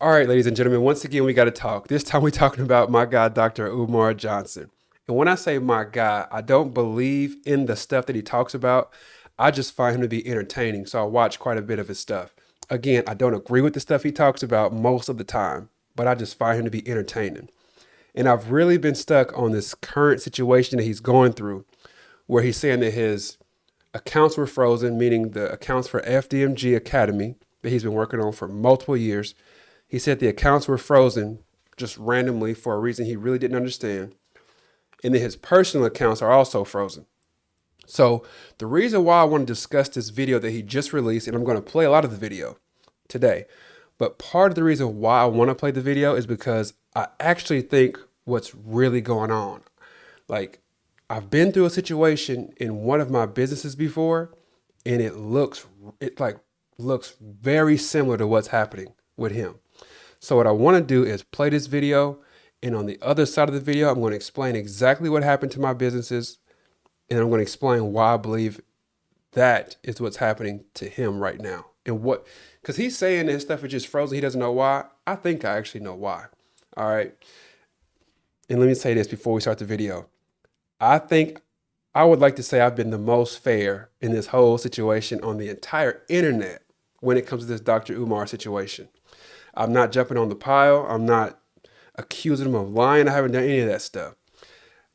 All right, ladies and gentlemen, once again, we got to talk. This time we're talking about my guy, Dr. Umar Johnson. And when I say my guy, I don't believe in the stuff that he talks about. I just find him to be entertaining. So I watch quite a bit of his stuff. Again, I don't agree with the stuff he talks about most of the time, but I just find him to be entertaining. And I've really been stuck on this current situation that he's going through, where he's saying that his accounts were frozen, meaning the accounts for FDMG Academy that he's been working on for multiple years. He said the accounts were frozen just randomly for a reason he really didn't understand. And then his personal accounts are also frozen. So the reason why I want to discuss this video that he just released, and I'm going to play a lot of the video today, but part of the reason why I want to play the video is because I actually think what's really going on. Like, I've been through a situation in one of my businesses before, and it looks very similar to what's happening with him. So what I want to do is play this video, and on the other side of the video, I'm going to explain exactly what happened to my businesses, and I'm going to explain why I believe that is what's happening to him right now. And what, because he's saying his stuff is just frozen. He doesn't know why. I think I actually know why. All right. And let me say this before we start the video. I think I would like to say I've been the most fair in this whole situation on the entire internet when it comes to this Dr. Umar situation. I'm not jumping on the pile. I'm not accusing him of lying. I haven't done any of that stuff.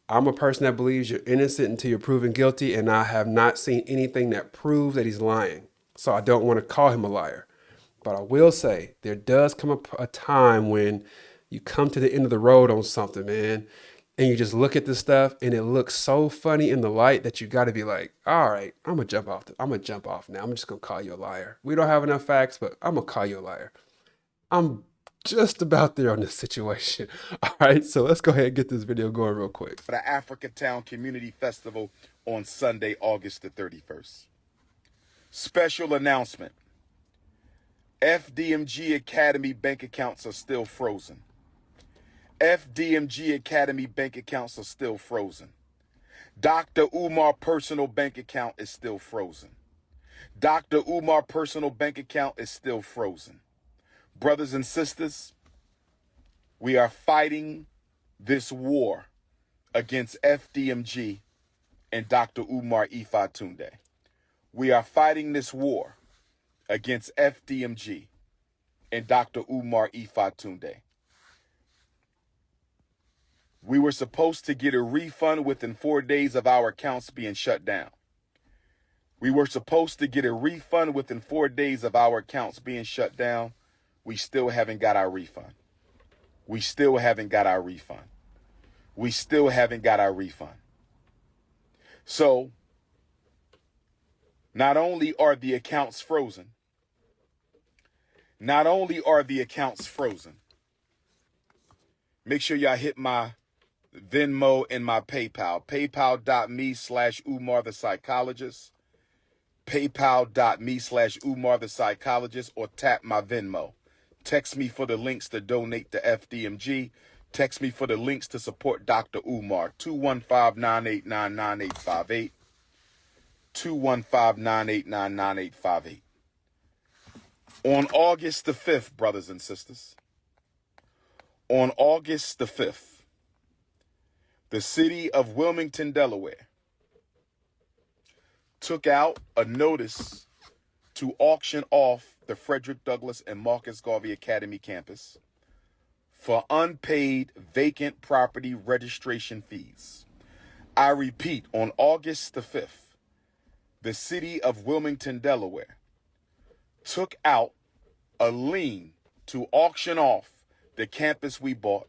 I'm a person that believes you're innocent until you're proven guilty, and I have not seen anything that proves that he's lying. So I don't want to call him a liar. But I will say there does come a time when you come to the end of the road on something, man, and you just look at this stuff and it looks so funny in the light that you got to be like, all right, I'm gonna jump off. I'm gonna jump off now. I'm just gonna call you a liar. We don't have enough facts, but I'm gonna call you a liar. I'm just about there on this situation. All right, so let's go ahead and get this video going real quick. The Africatown Community Festival on Sunday, August the 31st. Special announcement. FDMG Academy bank accounts are still frozen. FDMG Academy bank accounts are still frozen. Dr. Umar personal bank account is still frozen. Dr. Umar personal bank account is still frozen. Brothers and sisters, we are fighting this war against FDMG and Dr. Umar Tunde. We are fighting this war against FDMG and Dr. Umar Tunde. We were supposed to get a refund within 4 days of our accounts being shut down. We were supposed to get a refund within 4 days of our accounts being shut down. We still haven't got our refund. We still haven't got our refund. We still haven't got our refund. So, not only are the accounts frozen, make sure y'all hit my Venmo and my PayPal. PayPal.me/Umar the Psychologist. PayPal.me/Umar the Psychologist, or tap my Venmo. Text me for the links to donate to FDMG. Text me for the links to support Dr. Umar. 215-989-9858. 215-989-9858. On August the 5th, brothers and sisters, on August the 5th, the city of Wilmington, Delaware, took out a notice to auction off the Frederick Douglass and Marcus Garvey Academy campus for unpaid vacant property registration fees. I repeat, on August the 5th, the city of Wilmington, Delaware, took out a lien to auction off the campus we bought,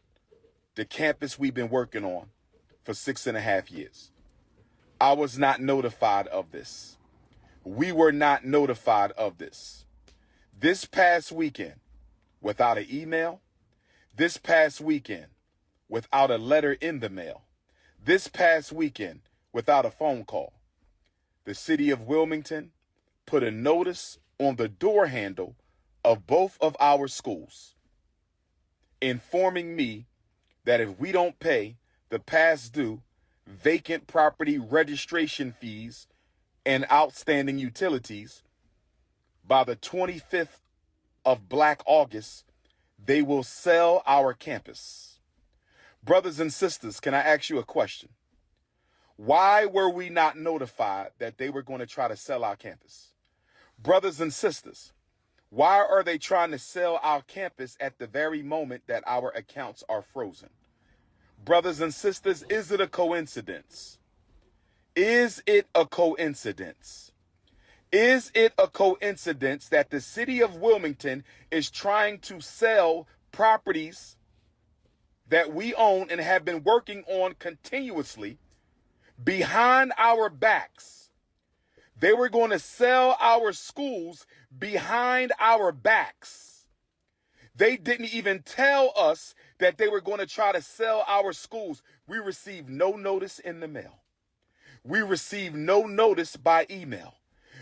the campus we've been working on for 6.5 years. I was not notified of this. We were not notified of this. This past weekend, without an email, this past weekend, without a letter in the mail, this past weekend, without a phone call, the city of Wilmington put a notice on the door handle of both of our schools, informing me that if we don't pay the past due vacant property registration fees and outstanding utilities by the 25th of Black August, they will sell our campus. Brothers and sisters, can I ask you a question? Why were we not notified that they were going to try to sell our campus? Brothers and sisters, why are they trying to sell our campus at the very moment that our accounts are frozen? Brothers and sisters, is it a coincidence? Is it a coincidence? Is it a coincidence that the city of Wilmington is trying to sell properties that we own and have been working on continuously behind our backs? They were going to sell our schools behind our backs. They didn't even tell us that they were going to try to sell our schools. We received no notice in the mail. We received no notice by email.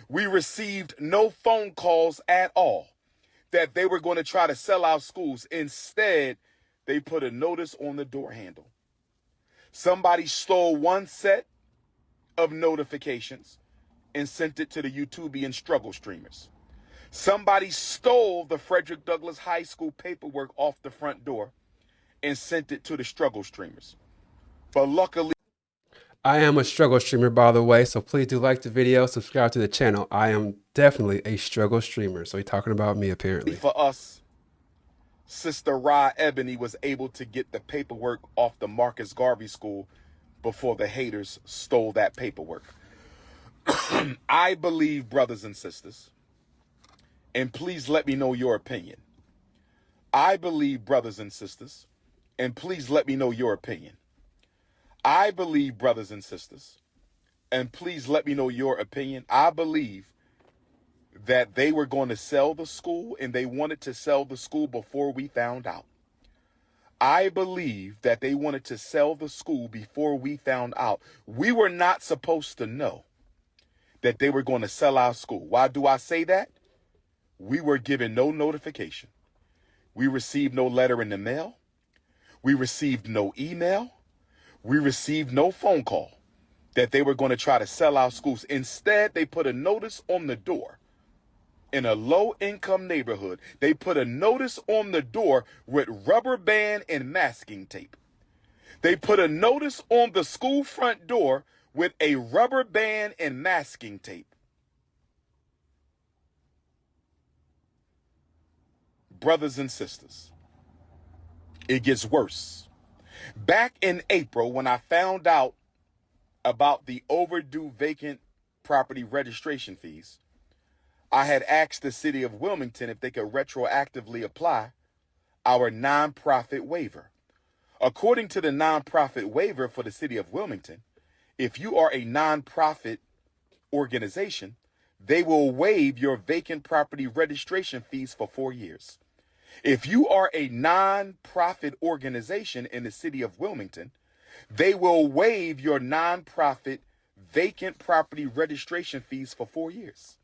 We received no phone calls at all that they were going to try to sell our schools. Instead, they put a notice on the door handle. Somebody stole one set of notifications and sent it to the YouTubian struggle streamers. Somebody stole the Frederick Douglass High School paperwork off the front door and sent it to the struggle streamers. But luckily, I am a struggle streamer, by the way, so please do like the video, subscribe to the channel. I am definitely a struggle streamer, so you're talking about me apparently. for us, Sister Ra Ebony was able to get the paperwork off the Marcus Garvey School before the haters stole that paperwork. I believe, brothers and sisters, and please let me know your opinion. I believe, brothers and sisters, and please let me know your opinion. I believe, brothers and sisters, and please let me know your opinion. I believe that they were going to sell the school, and they wanted to sell the school before we found out. I believe that they wanted to sell the school before we found out. We were not supposed to know that they were going to sell our school. Why do I say that? We were given no notification. We received no letter in the mail. We received no email. We received no phone call that they were going to try to sell our schools. Instead, they put a notice on the door. In a low-income neighborhood, they put a notice on the door with rubber band and masking tape. They put a notice on the school front door with a rubber band and masking tape. Brothers and sisters, it gets worse. Back in April, when I found out about the overdue vacant property registration fees, I had asked the city of Wilmington if they could retroactively apply our nonprofit waiver. According to the nonprofit waiver for the city of Wilmington, if you are a nonprofit organization, they will waive your vacant property registration fees for 4 years. If you are a nonprofit organization in the city of Wilmington, they will waive your nonprofit vacant property registration fees for 4 years.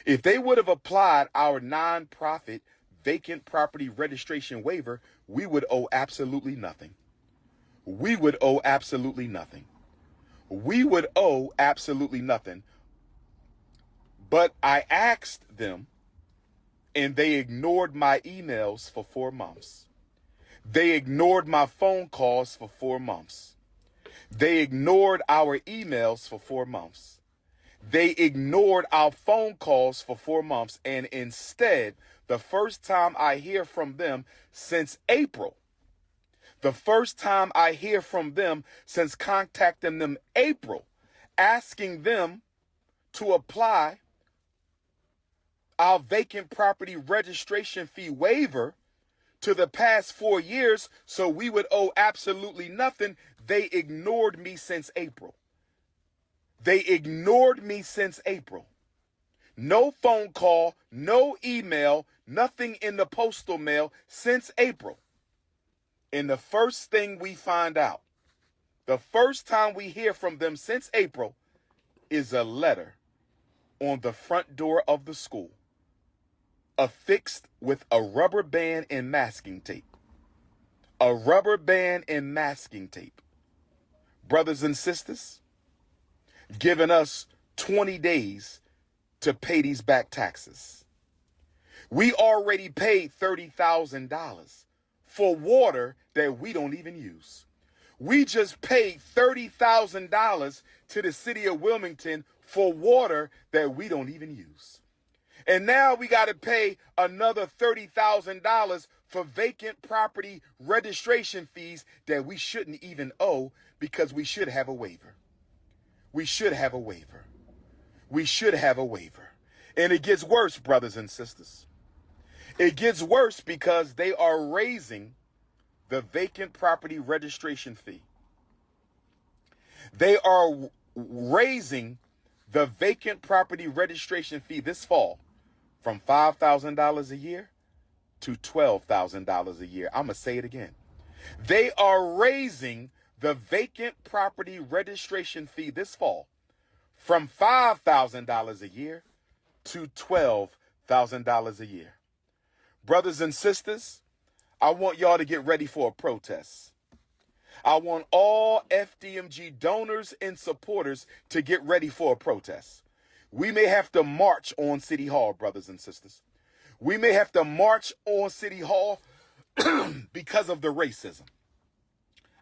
If they would have applied our nonprofit vacant property registration waiver, we would owe absolutely nothing. We would owe absolutely nothing. We would owe absolutely nothing. But I asked them, and they ignored my emails for 4 months. They ignored my phone calls for 4 months. They ignored our emails for 4 months. They ignored our phone calls for 4 months. And instead, the first time I hear from them since April, the first time I hear from them since contacting them April, asking them to apply our vacant property registration fee waiver to the past 4 years so we would owe absolutely nothing, they ignored me since April. They ignored me since April. No phone call, no email, nothing in the postal mail since April. And the first thing we find out, the first time we hear from them since April, is a letter on the front door of the school, affixed with a rubber band and masking tape. A rubber band and masking tape. Brothers and sisters, giving us 20 days to pay these back taxes. We already paid $30,000 for water that we don't even use. We just paid $30,000 to the city of Wilmington for water that we don't even use. And now we got to pay another $30,000 for vacant property registration fees that we shouldn't even owe because we should have a waiver. We should have a waiver. We should have a waiver. And it gets worse, brothers and sisters. It gets worse because they are raising the vacant property registration fee. They are raising the vacant property registration fee this fall from $5,000 a year to $12,000 a year. I'm going to say it again. They are raising the vacant property registration fee this fall from $5,000 a year to $12,000 a year. Brothers and sisters, I want y'all to get ready for a protest. I want all FDMG donors and supporters to get ready for a protest. We may have to march on City Hall, brothers and sisters. We may have to march on City Hall because of the racism.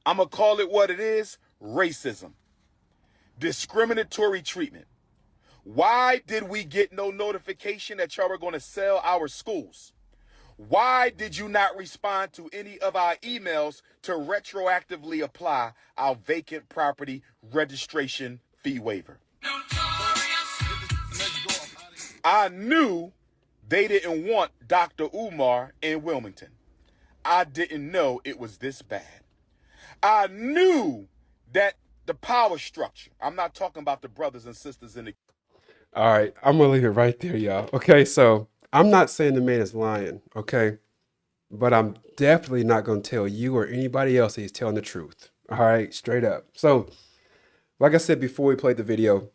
I'm going to call it what it is, racism. Discriminatory treatment. Why did we get no notification that y'all were going to sell our schools? Why did you not respond to any of our emails to retroactively apply our vacant property registration fee waiver? I knew they didn't want Dr. Umar in Wilmington. I didn't know it was this bad. I knew that the power structure, I'm not talking about the brothers and sisters in the... All right, I'm gonna leave it right there, y'all. Okay, so I'm not saying the man is lying, okay? But I'm definitely not gonna tell you or anybody else that he's telling the truth. All right, straight up. So, like I said before we played the video,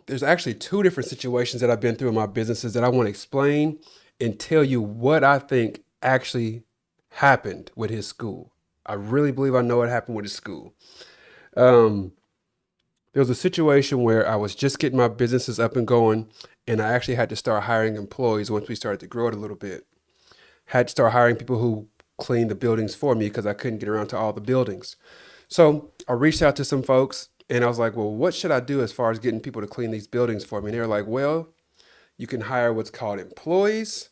there's actually two different situations that I've been through in my businesses that I want to explain and tell you what I think actually happened with his school. I really believe I know what happened with his school. There was a situation where I was just getting my businesses up and going, and I actually had to start hiring employees once we started to grow it a little bit. Had to start hiring people who cleaned the buildings for me because I couldn't get around to all the buildings. So I reached out to some folks and I was like, well, what should I do as far as getting people to clean these buildings for me? And they were like, well, you can hire what's called employees.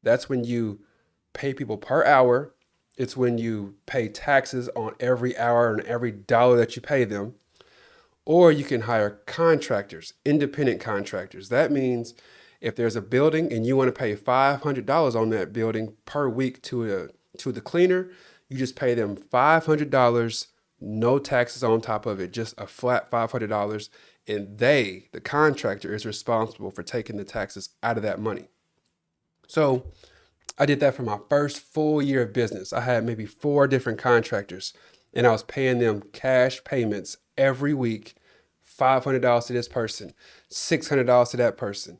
That's when you pay people per hour. It's when you pay taxes on every hour and every dollar that you pay them. Or you can hire contractors, independent contractors. That means if there's a building and you want to pay $500 on that building per week to the cleaner, you just pay them $500, no taxes on top of it, just a flat $500. And they, the contractor, is responsible for taking the taxes out of that money. So I did that for my first full year of business. I had maybe 4 different contractors and I was paying them cash payments every week. $500 to this person, $600 to that person,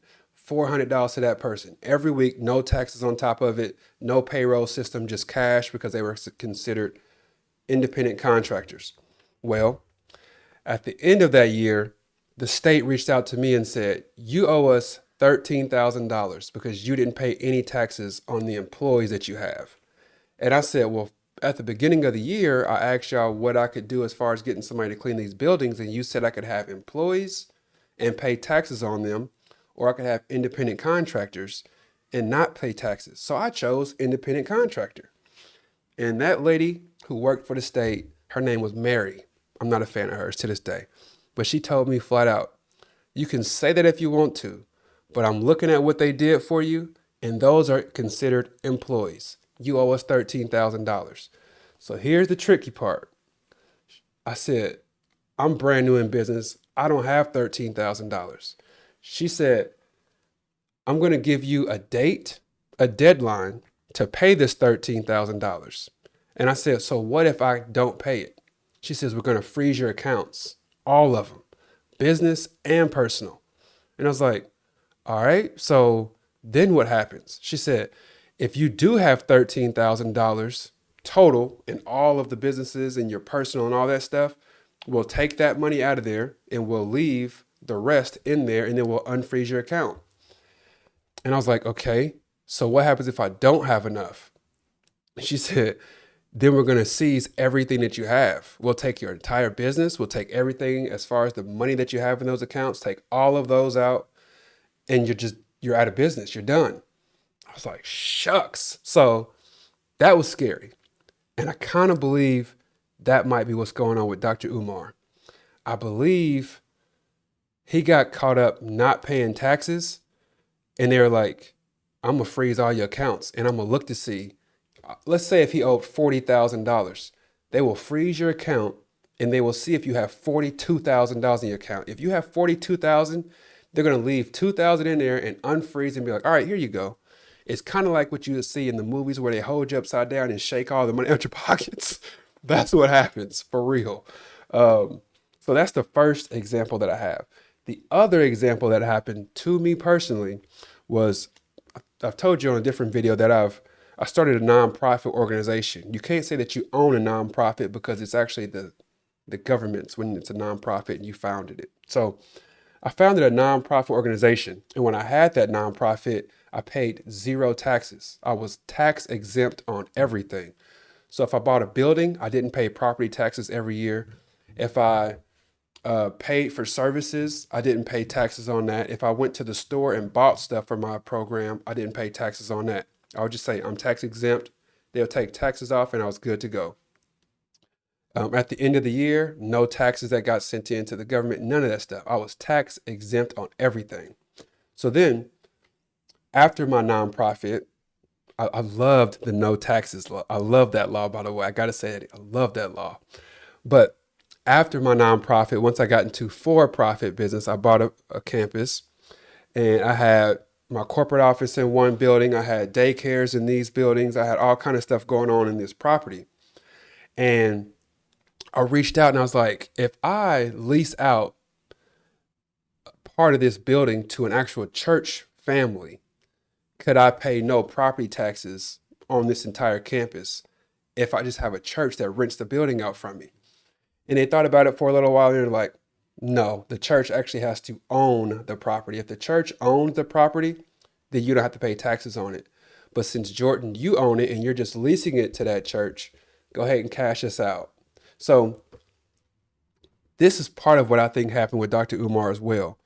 $400 to that person. Every week, no taxes on top of it, no payroll system, just cash because they were considered independent contractors. Well, at the end of that year, the state reached out to me and said, you owe us $13,000 because you didn't pay any taxes on the employees that you have. And I said, well, at the beginning of the year, I asked y'all what I could do as far as getting somebody to clean these buildings. And you said I could have employees and pay taxes on them, or I could have independent contractors and not pay taxes. So I chose independent contractor. And that lady who worked for the state, her name was Mary. I'm not a fan of hers to this day. But she told me flat out, you can say that if you want to, but I'm looking at what they did for you, and those are considered employees. You owe us $13,000. So here's the tricky part. I said, I'm brand new in business. I don't have $13,000. She said, I'm going to give you a date, a deadline to pay this $13,000. And I said, so what if I don't pay it? She says, we're going to freeze your accounts, all of them, business and personal. And I was like, all right, so then what happens? She said, if you do have $13,000 total in all of the businesses and your personal and all that stuff, we'll take that money out of there and we'll leave the rest in there and then we'll unfreeze your account. And I was like, okay. So what happens if I don't have enough? She said, then we're going to seize everything that you have. We'll take your entire business. We'll take everything as far as the money that you have in those accounts, take all of those out, and you're out of business. You're done. I was like, shucks. So that was scary. And I kind of believe that might be what's going on with Dr. Umar. I believe he got caught up not paying taxes, and they're like, I'm going to freeze all your accounts and I'm going to look to see. Let's say if he owed $40,000, they will freeze your account and they will see if you have $42,000 in your account. If you have 42,000, they're going to leave 2,000 in there and unfreeze and be like, all right, here you go. It's kind of like what you see in the movies where they hold you upside down and shake all the money out your pockets. That's what happens for real. So that's the first example that I have. The other example that happened to me personally was, I've told you on a different video that I started a nonprofit organization. You can't say that you own a nonprofit because it's actually the government's when it's a nonprofit and you founded it. So I founded a nonprofit organization, and when I had that nonprofit, I paid zero taxes. I was tax exempt on everything. So if I bought a building, I didn't pay property taxes every year. If I paid for services, I didn't pay taxes on that. If I went to the store and bought stuff for my program, I didn't pay taxes on that. I would just say I'm tax exempt. They'll take taxes off, and I was good to go. At the end of the year, no taxes that got sent in to the government, none of that stuff. I was tax exempt on everything. So then, after my nonprofit, I loved the no taxes law. I love that law, by the way. I got to say it. I love that law. But after my nonprofit, once I got into for-profit business, I bought a campus, and I had my corporate office in one building. I had daycares in these buildings. I had all kind of stuff going on in this property. And I reached out and I was like, if I lease out part of this building to an actual church family, could I pay no property taxes on this entire campus if I just have a church that rents the building out from me? And they thought about it for a little while and they're like, no, the church actually has to own the property. If the church owns the property, then you don't have to pay taxes on it. But since Jordan, you own it and you're just leasing it to that church, go ahead and cash us out. So this is part of what I think happened with Dr. Umar as well.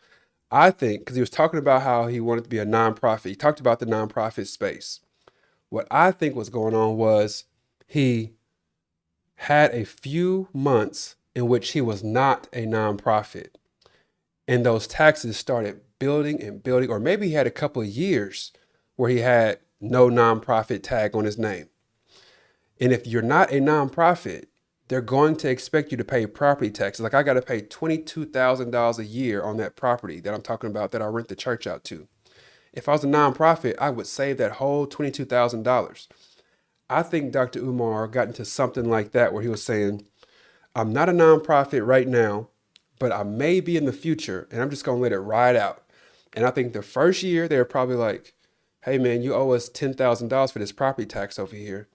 I think because he was talking about how he wanted to be a nonprofit. He talked about the nonprofit space. What I think was going on was he had a few months in which he was not a nonprofit. And those taxes started building and building, or maybe he had a couple of years where he had no nonprofit tag on his name. And if you're not a nonprofit, they're going to expect you to pay property taxes. Like I got to pay $22,000 a year on that property that I'm talking about that I rent the church out to. If I was a nonprofit, I would save that whole $22,000. I think Dr. Umar got into something like that where he was saying, I'm not a nonprofit right now, but I may be in the future, and I'm just going to let it ride out. And I think the first year, they were probably like, hey, man, you owe us $10,000 for this property tax over here.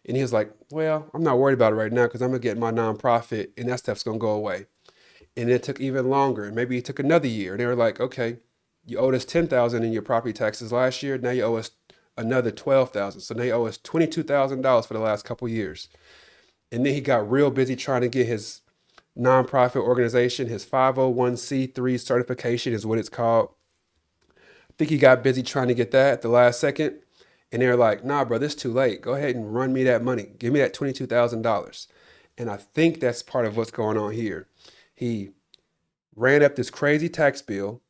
And he was like, well, I'm not worried about it right now because I'm going to get my nonprofit, and that stuff's going to go away. And it took even longer. Maybe it took another year. They were like, okay, you owed us $10,000 in your property taxes last year. Now you owe us another $12,000. So now you owe us $22,000 for the last couple of years. And then he got real busy trying to get his nonprofit organization, his 501c3 certification is what it's called. I think he got busy trying to get that at the last second. And they're like, nah, bro, this is too late. Go ahead and run me that money. Give me that $22,000. And I think that's part of what's going on here. He ran up this crazy tax bill.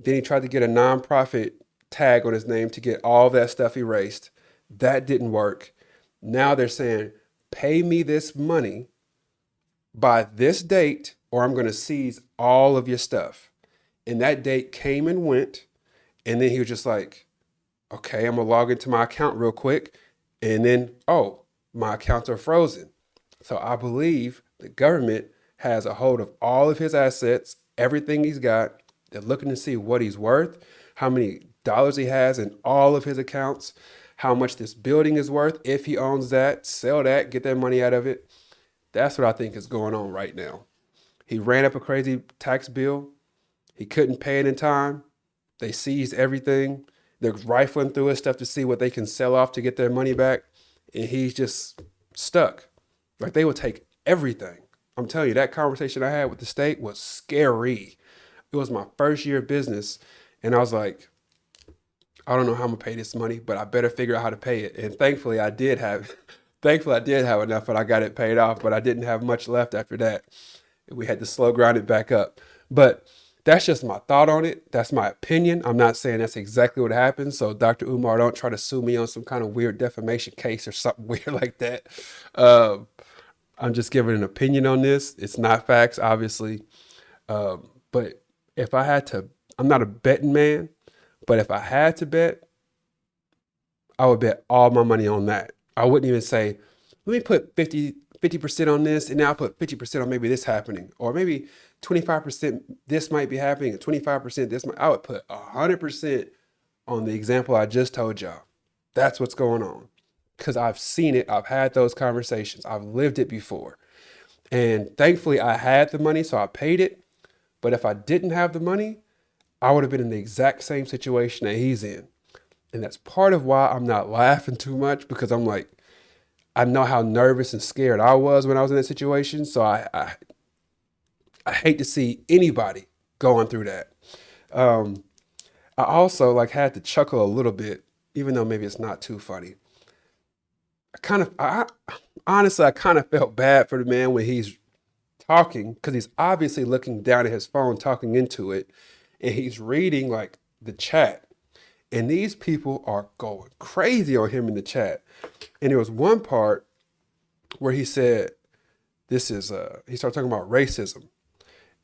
Then he tried to get a nonprofit tag on his name to get all that stuff erased. That didn't work. Now they're saying, pay me this money by this date, or I'm going to seize all of your stuff. And that date came and went. And then he was just like, okay, I'm going to log into my account real quick. And then, oh, my accounts are frozen. So I believe the government has a hold of all of his assets, everything he's got. They're looking to see what he's worth, how many dollars he has in all of his accounts, how much this building is worth. If he owns that, sell that, get that money out of it. That's what I think is going on right now. He ran up a crazy tax bill. He couldn't pay it in time. They seized everything. They're rifling through his stuff to see what they can sell off to get their money back. And he's just stuck. Like they would take everything. I'm telling you, that conversation I had with the state was scary. It was my first year of business. And I was like, I don't know how I'm gonna pay this money, but I better figure out how to pay it. And thankfully I did have thankfully I did have enough and I got it paid off, but I didn't have much left after that. We had to slow grind it back up. But that's just my thought on it. That's my opinion. I'm not saying that's exactly what happened. So Dr. Umar, don't try to sue me on some kind of weird defamation case or something weird like that. Um, I'm just giving an opinion on this. It's not facts, obviously. But if I had to, I'm not a betting man, but if I had to bet, I would bet all my money on that. I wouldn't even say, let me put 50% on this and now I'll put 50% on maybe this happening. Or maybe 25% this might be happening and 25% this might. I would put 100% on the example I just told y'all. That's what's going on. Because I've seen it. I've had those conversations. I've lived it before. And thankfully I had the money, so I paid it. But if I didn't have the money, I would have been in the exact same situation that he's in. And that's part of why I'm not laughing too much, because I'm like, I know how nervous and scared I was when I was in that situation. So I hate to see anybody going through that. Um, I also like had to chuckle a little bit, even though maybe it's not too funny. I honestly, I kind of felt bad for the man when he's talking, because he's obviously looking down at his phone, talking into it, and he's reading like the chat. And these people are going crazy on him in the chat. And there was one part where he said, he started talking about racism.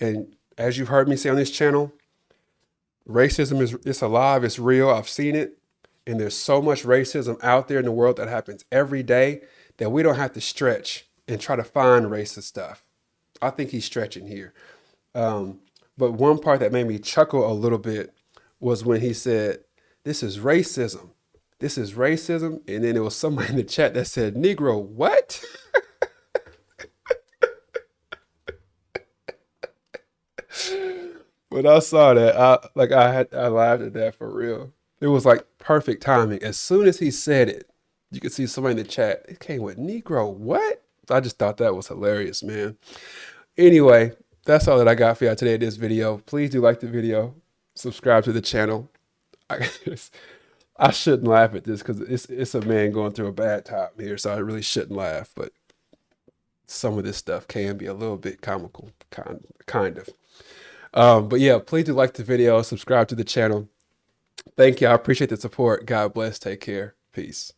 And as you've heard me say on this channel, racism it's alive, it's real. I've seen it. And there's so much racism out there in the world that happens every day that we don't have to stretch and try to find racist stuff. I think he's stretching here. But one part that made me chuckle a little bit was when he said, this is racism. This is racism. And then there was somebody in the chat that said, Negro, what? When I saw that, I laughed at that for real. It was like perfect timing. As soon as he said it, you could see somebody in the chat. It came with Negro, what? I just thought that was hilarious, man. Anyway, that's all that I got for y'all today in this video. Please do like the video, subscribe to the channel. I shouldn't laugh at this because it's a man going through a bad time here, so I really shouldn't laugh. But some of this stuff can be a little bit comical, kind of. But yeah, please do like the video, subscribe to the channel. Thank you. I appreciate the support. God bless. Take care. Peace.